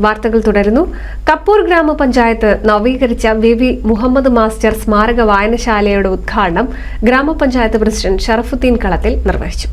വാർത്തകൾ തുടരുന്നു. കപ്പൂർ ഗ്രാമപഞ്ചായത്ത് നവീകരിച്ച വി മുഹമ്മദ് മാസ്റ്റർ സ്മാരക വായനശാലയുടെ ഉദ്ഘാടനം ഗ്രാമപഞ്ചായത്ത് പ്രസിഡന്റ് ഷറഫുദ്ദീൻ കളത്തിൽ നിർവഹിച്ചു.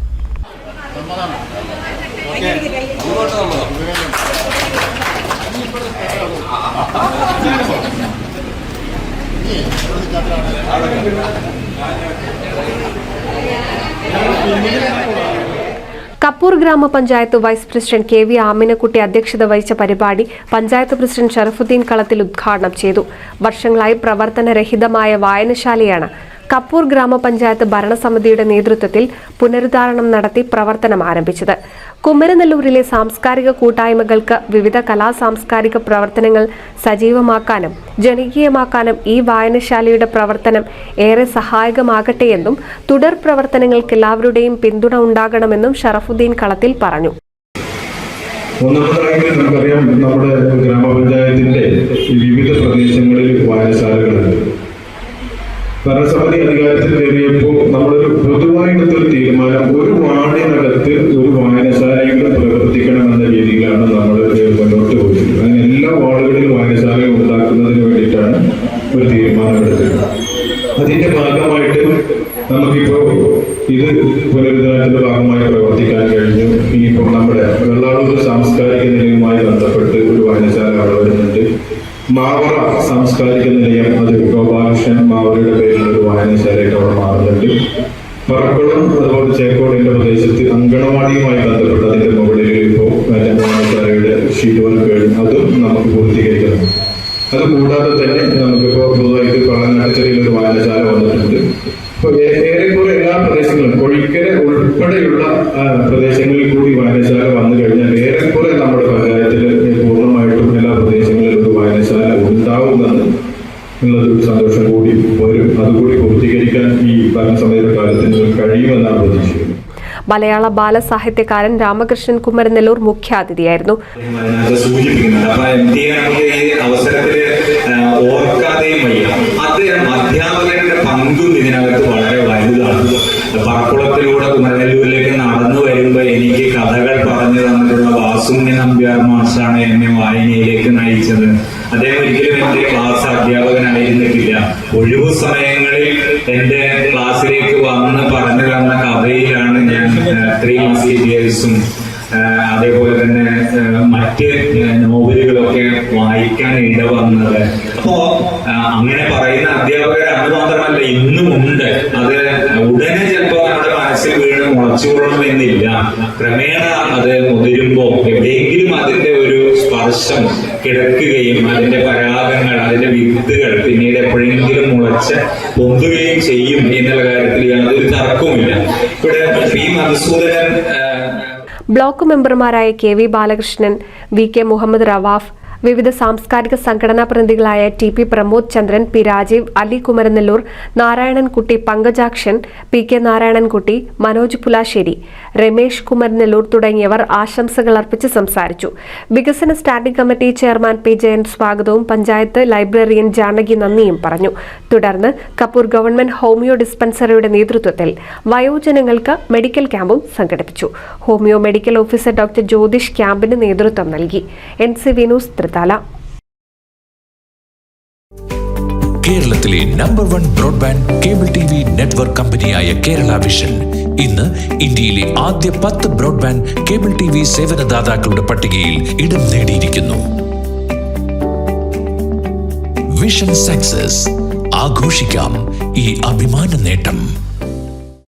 കപ്പൂർ ഗ്രാമപഞ്ചായത്ത് വൈസ് പ്രസിഡന്റ് KV ആമിനക്കുട്ടി അധ്യക്ഷത വഹിച്ച പരിപാടി പഞ്ചായത്ത് പ്രസിഡന്റ് ഷറഫുദ്ദീൻ കളത്തിൽ ഉദ്ഘാടനം ചെയ്തു. വർഷങ്ങളായി പ്രവർത്തനരഹിതമായ വായനശാലയാണ് കപ്പൂർ ഗ്രാമപഞ്ചായത്ത് ഭരണസമിതിയുടെ നേതൃത്വത്തിൽ പുനരുദ്ധാരണം നടത്തി പ്രവർത്തനം ആരംഭിച്ചത്. കുമരനെല്ലൂരിലെ സാംസ്കാരിക കൂട്ടായ്മകൾക്ക് വിവിധ സാംസ്കാരിക പ്രവർത്തനങ്ങൾ സജീവമാക്കാനും ജനകീയമാക്കാനും ഈ വായനശാലയുടെ പ്രവർത്തനം ഏറെ സഹായകമാകട്ടെയെന്നും തുടർ പ്രവർത്തനങ്ങൾക്ക് എല്ലാവരുടെയും പിന്തുണ ഉണ്ടാകണമെന്നും ഷറഫുദ്ദീൻ കളത്തിൽ പറഞ്ഞു. ഒന്നാമതായിട്ട് നമുക്കറിയാം, നമ്മുടെ ഗ്രാമപഞ്ചായത്തിന്റെ വിവിധ പ്രദേശങ്ങളിൽ വായനശാലകളുണ്ട്. ഭരണസമിതി അധികാരത്തിൽ കയറിയപ്പോൾ നമ്മളൊരു പൊതുവായിട്ടൊരു തീരുമാനം, ഒരു വാർഡിനകത്ത് ഒരു വായനശാലയെങ്കിലും പ്രവർത്തിക്കണമെന്ന രീതിയിലാണ് നമ്മൾ മുന്നോട്ട് പോയിട്ടുള്ളത്. അങ്ങനെ എല്ലാ വാർഡുകളിലും വായനശാലകൾ ഉണ്ടാക്കുന്നതിന് വേണ്ടിയിട്ടാണ് ഒരു തീരുമാനമെടുത്തത്. അതിന്റെ ഭാഗമായിട്ട് നമുക്കിപ്പോൾ ഇത് പുനരുദ്ധാരണത്തിന്റെ ഭാഗമായി പ്രവർത്തിക്കാൻ കഴിഞ്ഞു. ഇനിയിപ്പോൾ നമ്മുടെ വെള്ളാളൂർ സാംസ്കാരിക നിലയവുമായി ബന്ധപ്പെട്ട് ഒരു വായനശാല അവിടെ വരുന്നുണ്ട്. മാവറ സാംസ്കാരിക നിലയം, അത് ഗോപാലകൃഷ്ണൻ മാവറയുടെ പേരിൽ ഒരു വായനശാലയായിട്ട് അവിടെ മാറുന്നുണ്ട്. പറക്കുളം അതുപോലെ ചേക്കോടിന്റെ പ്രദേശത്ത് അങ്കണവാടിയുമായി ബന്ധപ്പെട്ട് അതിന്റെ മുകളിൽ ഇപ്പോൾ വായനശാലയുടെ ഷീറ്റ് വർക്ക് അതും നമുക്ക് പൂർത്തീകരിക്കണം. അതുകൂടാതെ തന്നെ നമുക്കിപ്പോൾ പൊതുവായിട്ട് പള്ളനാട്ടുചെറിയിൽ ഒരു വായനശാല വന്നിട്ടുണ്ട്. ഇപ്പൊ ഏറെക്കുറെ എല്ലാ പ്രദേശങ്ങളും കൊഴിക്കര ഉൾപ്പെടെയുള്ള പ്രദേശങ്ങളിൽ കൂടി വായനശാല വന്നു കഴിഞ്ഞാൽ ഏറെക്കുറെ നമ്മുടെ പഞ്ചായത്തിൽ പൂർണ്ണമായിട്ടും എല്ലാ പ്രദേശങ്ങളിലും ഒരു വായനശാല ഉണ്ടാവുമെന്ന് ഉള്ളൊരു സന്തോഷം കൂടി വരും. അതുകൂടി പൂർത്തീകരിക്കാൻ ഈ ഭരണസമിതിയുടെ കാലത്തിന് കഴിയുമെന്നാണ് പ്രതീക്ഷിക്കുന്നത്. മലയാള ബാലസാഹിത്യകാരൻ രാമകൃഷ്ണൻ കുമരനെല്ലൂർ മുഖ്യാതിഥിയായിരുന്നു. അധ്യാപകരുടെ പങ്കും ഇതിനകത്ത് വളരെ വലുതാണ്. പറക്കുളത്തിലൂടെ കുമരനെല്ലൂരിലേക്ക് നടന്നു വരുമ്പോൾ എനിക്ക് കഥകൾ പറഞ്ഞു തന്നിട്ടുള്ള വാസുണ്ണി നമ്പ്യാർ മാഷാണ് എന്നെ വായനയിലേക്ക് നയിച്ചത്. അദ്ദേഹം ഒരിക്കലും എന്റെ ക്ലാസ് അധ്യാപകനായിരുന്നിട്ടില്ല. ഒഴിവു സമയങ്ങളിൽ എന്റെ ക്ലാസ്സിലേക്ക് വന്ന് പറഞ്ഞു തന്ന കഥയിലാണ് ഞാൻ ത്രീ മസ്കേറ്റിയേഴ്സും അതേപോലെ തന്നെ മറ്റ് നോവലുകളൊക്കെ വായിക്കാൻ ഇടവന്നത്. അപ്പോ അങ്ങനെ പറയുന്ന അധ്യാപകർ അത് മാത്രമല്ല ഇന്നും ഉണ്ട്. അത് ഉടനെ ചിലപ്പോ നമ്മുടെ മനസ്സിൽ വീണ് മുളച്ചുകൊള്ളണമെന്നില്ല. ക്രമേണ അത് മുതിരുമ്പോ എവിടെയെങ്കിലും അതിന്റെ ഒരു സ്പർശം കിടക്കുകയും അതിന്റെ പരാഗങ്ങൾ, അതിന്റെ വിത്തുകൾ പിന്നീട് എപ്പോഴെങ്കിലും മുളച്ച് പൊന്തുകയും ചെയ്യും എന്നുള്ള കാര്യത്തിൽ യാതൊരു തർക്കവുമില്ല. ഇവിടെ പി മധുസൂദനൻ, ബ്ലോക്ക് മെമ്പർമാരായ KV ബാലകൃഷ്ണൻ, VK മുഹമ്മദ് റവാഫ്, വിവിധ സാംസ്കാരിക സംഘടനാ പ്രതിനിധികളായ TP പ്രമോദ് ചന്ദ്രൻ, P രാജീവ്, അലി കുമരനെല്ലൂർ, നാരായണൻകുട്ടി, പങ്കജാക്ഷൻ, PK നാരായണൻകുട്ടി, മനോജ് പുലാശ്ശേരി, രമേശ് കുമരനെല്ലൂർ തുടങ്ങിയവർ ആശംസകൾ അർപ്പിച്ച് സംസാരിച്ചു. വികസന standing committee chairman P Jayan സ്വാഗതവും പഞ്ചായത്ത് ലൈബ്രറിയൻ ജാനകി നന്ദിയും പറഞ്ഞു. തുടർന്ന് കപ്പൂർ ഗവൺമെന്റ് ഹോമിയോ ഡിസ്പെൻസറിയുടെ നേതൃത്വത്തിൽ വയോജനങ്ങൾക്ക് മെഡിക്കൽ ക്യാമ്പും സംഘടിപ്പിച്ചു. Homoeo medical officer doctor Jyothish ക്യാമ്പിന് നേതൃത്വം നൽകി. NCV news Thrithala. കേരളത്തിലെ number 1 broadband cable TV network കമ്പനിയായ കേരള വിഷൻ ഇന്ന് ഇന്ത്യയിലെ ആദ്യ 10 ബ്രോഡ്ബാൻഡ് കേബിൾ TV സേവനദാതാക്കളുടെ പട്ടികയിൽ ഇടം നേടിയിരിക്കുന്നു. വിഷൻ സക്സസ്, ആഘോഷിക്കാം ഈ അഭിമാന നേട്ടം.